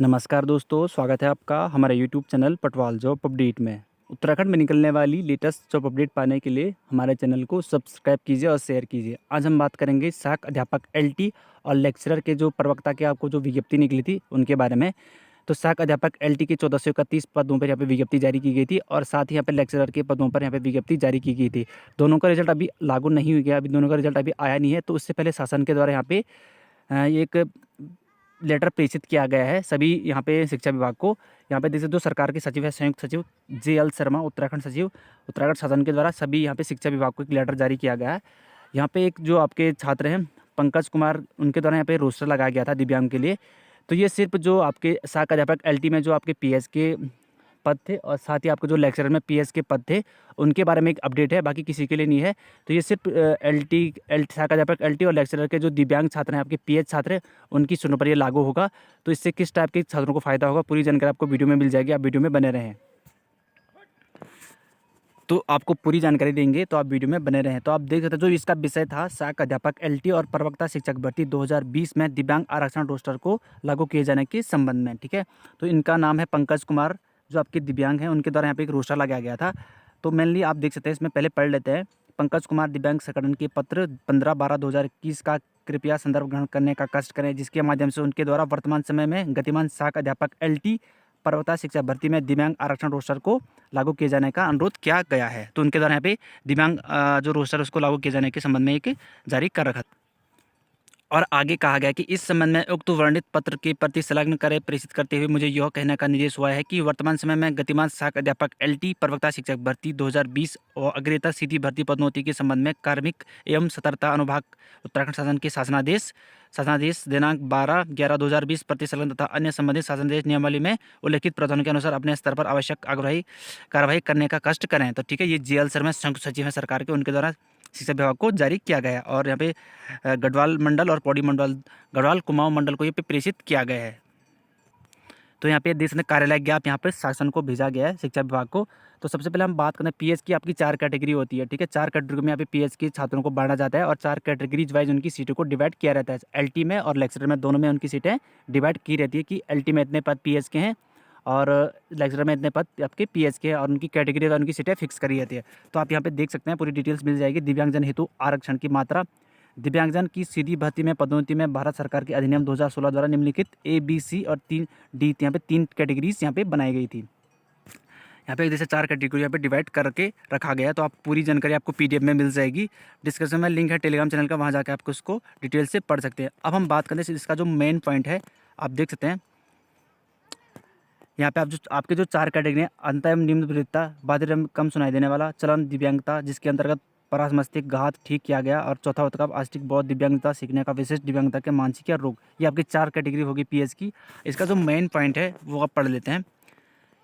नमस्कार दोस्तों, स्वागत है आपका हमारे YouTube channel Patwal job update में। उत्तराखंड में निकलने वाली लेटेस्ट जॉब अपडेट पाने के लिए हमारे चैनल को सब्सक्राइब कीजिए और शेयर कीजिए। आज हम बात करेंगे सहायक अध्यापक एलटी और लेक्चरर के जो प्रवक्ता के आपको जो विज्ञप्ति निकली थी उनके बारे में। तो सहायक अध्यापक एलटी के 1431 पदों पर यहाँ पे विज्ञप्ति जारी की गई थी और साथ ही यहाँ पे लेक्चरर के पदों पर यहाँ पे विज्ञप्ति जारी की गई थी। दोनों का रिजल्ट अभी लागू नहीं हो गया, अभी दोनों का रिजल्ट अभी आया नहीं है। तो उससे पहले शासन के द्वारा यहाँ पे एक लेटर प्रेषित किया गया है सभी यहाँ पे शिक्षा विभाग को। यहाँ पे जैसे जो सरकार के सचिव है, संयुक्त सचिव JL शर्मा, उत्तराखंड सचिव, उत्तराखंड शासन के द्वारा सभी यहाँ पे शिक्षा विभाग को एक लेटर जारी किया गया है। यहाँ पे एक जो आपके छात्र हैं पंकज कुमार, उनके द्वारा यहाँ पे रोस्टर लगाया गया था दिव्यांग के लिए। तो ये सिर्फ जो आपके सहायक अध्यापक एलटी में जो आपके PS के पद थे और साथ ही आपके जो लेक्चरर में PS के पद थे उनके बारे में एक अपडेट है, बाकी किसी के लिए नहीं है। तो ये सिर्फ सहायक अध्यापक एलटी और लेक्चरर के जो दिव्यांग छात्र हैं, आपके PS छात्र हैं, उनकी सुनने पर ये लागू होगा। तो इससे किस टाइप के छात्रों को फायदा होगा, पूरी जानकारी आपको वीडियो में मिल जाएगी। आप वीडियो में बने रहें, तो आपको पूरी जानकारी देंगे, तो आप वीडियो में बने रहें। तो आप देख सकते हैं जो इसका विषय था सहायक अध्यापक एलटी और प्रवक्ता शिक्षक भर्ती 2020 में दिव्यांग आरक्षण रोस्टर को लागू किए जाने के संबंध में। ठीक है, तो इनका नाम है पंकज कुमार, जो आपके दिव्यांग हैं, उनके द्वारा यहाँ पे एक रोस्टर लगाया गया था। तो मेनली आप देख सकते हैं, इसमें पहले पढ़ लेते हैं। पंकज कुमार दिव्यांग संगठन के पत्र 15/12/2021 का कृपया संदर्भ ग्रहण करने का कष्ट करें, जिसके माध्यम से उनके द्वारा वर्तमान समय में गतिमान सहायक अध्यापक एलटी प्रवक्ता शिक्षा भर्ती में दिव्यांग आरक्षण रोस्टर को लागू किए जाने का अनुरोध किया गया है। तो उनके द्वारा यहाँ पे दिव्यांग जो रोस्टर है उसको लागू किए जाने के संबंध में एक जारी कर रखा था। और आगे कहा गया कि इस संबंध में उक्त वर्णित पत्र के प्रति संलग्न करे प्रेषित करते हुए मुझे यह कहने का निर्देश हुआ है कि वर्तमान समय में गतिमान सहायक अध्यापक एलटी प्रवक्ता शिक्षक भर्ती 2020 और अग्रेतर सीधी भर्ती पदोन्नति के संबंध में कार्मिक एवं सतर्कता अनुभाग उत्तराखंड शासन के शासनादेश दिनांक 12/11/2020 प्रति संलग्न तथा अन्य संबंधित शासनादेश नियमावली में उल्लेखित प्रावधानों के अनुसार अपने स्तर पर आवश्यक कार्रवाई करने का कष्ट करें। तो ठीक है, ये JL शर्मा संयुक्त सचिव है सरकार के, उनके द्वारा शिक्षा विभाग को जारी किया गया है। और यहाँ पे गढ़वाल मंडल और पौड़ी मंडल, गढ़वाल कुमाऊं मंडल को ये पे प्रेषित किया गया है। तो यहाँ पे देश में कार्यालय ज्ञाप यहाँ पे शासन को भेजा गया है, शिक्षा विभाग को। तो सबसे पहले हम बात करें PS की, आपकी 4 कैटेगरी होती है। ठीक है, 4 कैटेगरी में यहाँ पे PS के छात्रों को बांटा जाता है और 4 कैटेगरीज वाइज उनकी सीटों को डिवाइड किया रहता है। LT में और लेक्चरर में दोनों में उनकी सीटें डिवाइड की रहती है कि LT में इतने पद PS के हैं और लेक्चरर में इतने पद आपके PS के हैं, और उनकी कैटेगरी और उनकी सीटें फिक्स करी रहती है। तो आप यहाँ पे देख सकते हैं, पूरी डिटेल्स मिल जाएगी। दिव्यांगजन हेतु आरक्षण की मात्रा, दिव्यांगजन की सीधी भर्ती में पदोन्नति में भारत सरकार के अधिनियम 2016 द्वारा निम्नलिखित A, B, C और 3D यहाँ पे 3 कैटेगरीज यहाँ पे बनाई गई थी। यहाँ पे जैसे 4 कैटेगरी यहाँ पे डिवाइड करके रखा गया है। तो आप पूरी जानकारी आपको PDF में मिल जाएगी। डिस्क्रिप्शन में लिंक है टेलीग्राम चैनल का, वहाँ जाकर आपको इसको डिटेल से पढ़ सकते हैं। अब हम बात करें इसका जो मेन पॉइंट है, आप देख सकते हैं यहाँ पे आप जो आपके जो 4 कैटेगरी हैं, अंत एवं निम्न विविधता, बाधित एवं कम सुनाई देने वाला, चलन दिव्यांगता जिसके अंतर्गत परास मस्तिष्क घात ठीक किया गया, और चौथा होता है आस्तिक बौद्ध दिव्यांगता, सीखने का विशिष्ट दिव्यांगता के मानसिक या रोग। ये आपकी 4 कैटेगरी होगी PS की। इसका जो मेन पॉइंट है वो आप पढ़ लेते हैं।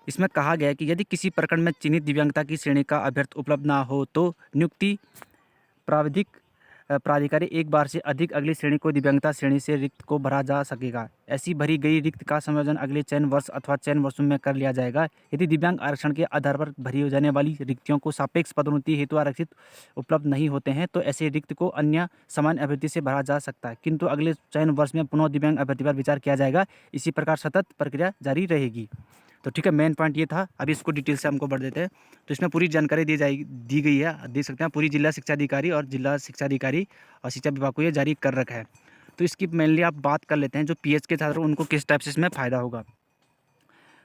इसमें कहा गया है कि यदि किसी प्रकरण में चिन्हित दिव्यांगता की श्रेणी का अभ्यर्थी उपलब्ध ना हो तो नियुक्ति प्राधिकारी एक बार से अधिक अगली श्रेणी को दिव्यांगता श्रेणी से रिक्त को भरा जा सकेगा। ऐसी भरी गई रिक्त का संयोजन अगले चयन वर्ष अथवा चयन वर्षों में कर लिया जाएगा। यदि दिव्यांग आरक्षण के आधार पर भरी हो जाने वाली रिक्तियों को सापेक्ष पदोन्नति हेतु आरक्षित उपलब्ध नहीं होते हैं तो ऐसे रिक्त को अन्य सामान्य अभ्यर्थी से भरा जा सकता है, किंतु अगले चयन वर्ष में पुनः दिव्यांग अभ्यर्थी पर विचार किया जाएगा। इसी प्रकार सतत प्रक्रिया जारी रहेगी। तो ठीक है, मेन पॉइंट ये था। अभी इसको डिटेल से हमको बढ़ देते हैं। तो इसमें पूरी जानकारी दी गई है, देख सकते हैं। पूरी जिला शिक्षा अधिकारी और जिला शिक्षा अधिकारी और शिक्षा विभाग को ये जारी कर रखा है। तो इसकी मेनली आप बात कर लेते हैं, जो PS के छात्र उनको किस टाइप से इसमें फ़ायदा होगा।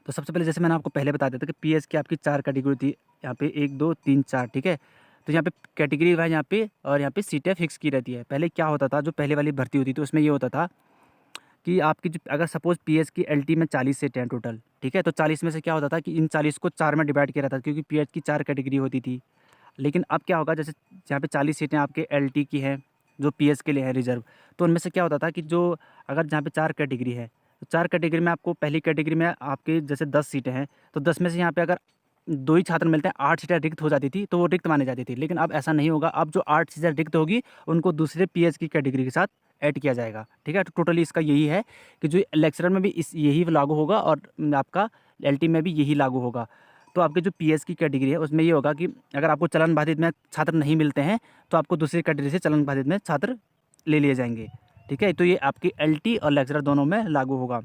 तो सबसे पहले जैसे मैंने आपको पहले बता दिया था कि PS की आपकी 4 कैटेगरी थी, यहाँ पे 1, 2, 3, 4। ठीक है, तो यहाँ पे कैटेगरी वाइज यहाँ पे और यहाँ पे सीटें फिक्स की रहती है। पहले क्या होता था, जो पहले वाली भर्ती होती थी उसमें ये होता था कि आपकी जो अगर सपोज़ PS की LT में 40 सीटें हैं टोटल, ठीक है, तो 40 में से क्या होता था कि इन 40 को 4 में डिवाइड किया रहता था, क्योंकि PS की 4 कैटेगरी होती थी। लेकिन अब क्या होगा, जैसे यहाँ पे 40 सीटें आपके LT की हैं जो PS के लिए है रिजर्व, तो उनमें से क्या होता था कि जो अगर जहाँ पे 4 कैटेगरी है, तो 4 कैटेगरी में आपको पहली कैटेगरी में आपके जैसे 10 सीटें हैं, तो 10 में से यहाँ पे अगर 2 ही छात्र मिलते हैं, 8 सीटें रिक्त हो जाती थी, तो वो रिक्त मानी जाती थी। लेकिन अब ऐसा नहीं होगा। अब जो 8 सीटें रिक्त होगी उनको दूसरे PS की कैटेगरी के साथ ऐड किया जाएगा। ठीक है, तो टोटली इसका यही है कि जो लेक्चरर में भी यही लागू होगा और आपका LT में भी यही लागू होगा। तो आपके जो PS की कैटेगरी है उसमें ये होगा कि अगर आपको चलन बाधित में छात्र नहीं मिलते हैं तो आपको दूसरी कैटेगरी से चलन बाधित में छात्र ले लिए जाएंगे। ठीक है, तो ये आपकी LT और लेक्चरर दोनों में लागू होगा।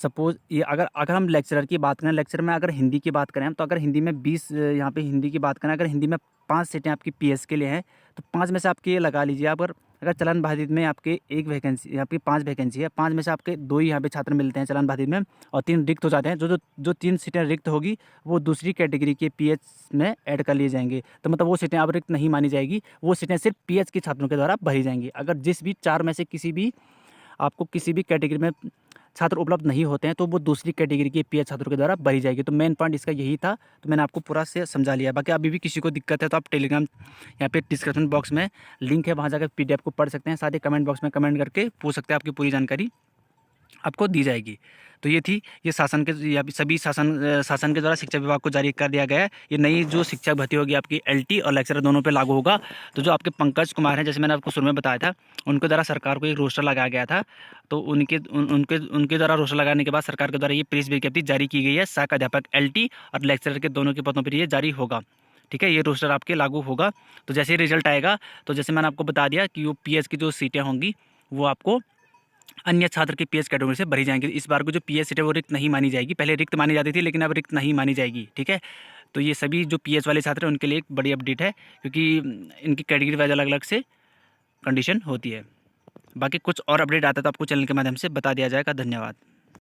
सपोज़ ये अगर हम लेक्चरर की बात करें, लेक्चर में अगर हिंदी की बात करें हम, तो अगर हिंदी में 20 यहाँ पे हिंदी की बात करें, अगर हिंदी में 5 सीटें आपकी पीएस के लिए हैं, तो 5 में से आपके ये लगा लीजिए आप, अगर चलन बाधित में आपके 1 वैकेंसी, आपकी 5 वैकेंसी है, 5 में से आपके 2 ही यहाँ पे छात्र मिलते हैं चलन बाधित में, और 3 रिक्त हो जाते हैं। जो 3 सीटें रिक्त होगी वो दूसरी कैटेगरी के पीएच में ऐड कर लिए जाएंगे। तो मतलब वो सीटें अब रिक्त नहीं मानी जाएगी, वो सीटें सिर्फ पीएच के छात्रों के द्वारा भरी जाएंगी। अगर जिस भी 4 में से किसी भी कैटेगरी में छात्र उपलब्ध नहीं होते हैं, तो वो दूसरी कैटेगरी के पीएच छात्रों के द्वारा भरी जाएगी। तो मेन पॉइंट इसका यही था, तो मैंने आपको पूरा से समझा लिया। बाकी अभी भी किसी को दिक्कत है तो आप टेलीग्राम यहाँ पे डिस्क्रिप्शन बॉक्स में लिंक है, वहाँ जाकर पीडीएफ को पढ़ सकते हैं। साथ ही कमेंट बॉक्स में कमेंट करके पूछ सकते हैं, आपकी पूरी जानकारी आपको दी जाएगी। तो ये थी, ये शासन के या सभी शासन के द्वारा शिक्षा विभाग को जारी कर दिया गया है। ये नई जो शिक्षक भर्ती होगी आपकी एलटी और लेक्चरर दोनों पे लागू होगा। तो जो आपके पंकज कुमार हैं, जैसे मैंने आपको शुरू में बताया था, उनके द्वारा सरकार को एक रोस्टर लगाया गया था। तो उनके द्वारा रोस्टर लगाने के बाद सरकार के द्वारा ये प्रेस विज्ञप्ति जारी की गई है। सहायक अध्यापक एलटी और लेक्चरर के दोनों के पदों पर ये जारी होगा। ठीक है, ये रोस्टर आपके लागू होगा। तो जैसे ही रिजल्ट आएगा, तो जैसे मैंने आपको बता दिया कि वो पीएच की जो सीटें होंगी वो आपको अन्य छात्र की पीएच कैटेगरी से भरी जाएंगी। इस बार को जो पीएच सीट है वो रिक्त नहीं मानी जाएगी। पहले रिक्त मानी जाती थी, लेकिन अब रिक्त नहीं मानी जाएगी। ठीक है, तो ये सभी जो पीएच वाले छात्र हैं उनके लिए एक बड़ी अपडेट है, क्योंकि इनकी कैटेगरी वाइज अलग अलग से कंडीशन होती है। बाकी कुछ और अपडेट आता है तो आपको चैनल के माध्यम से बता दिया जाएगा। धन्यवाद।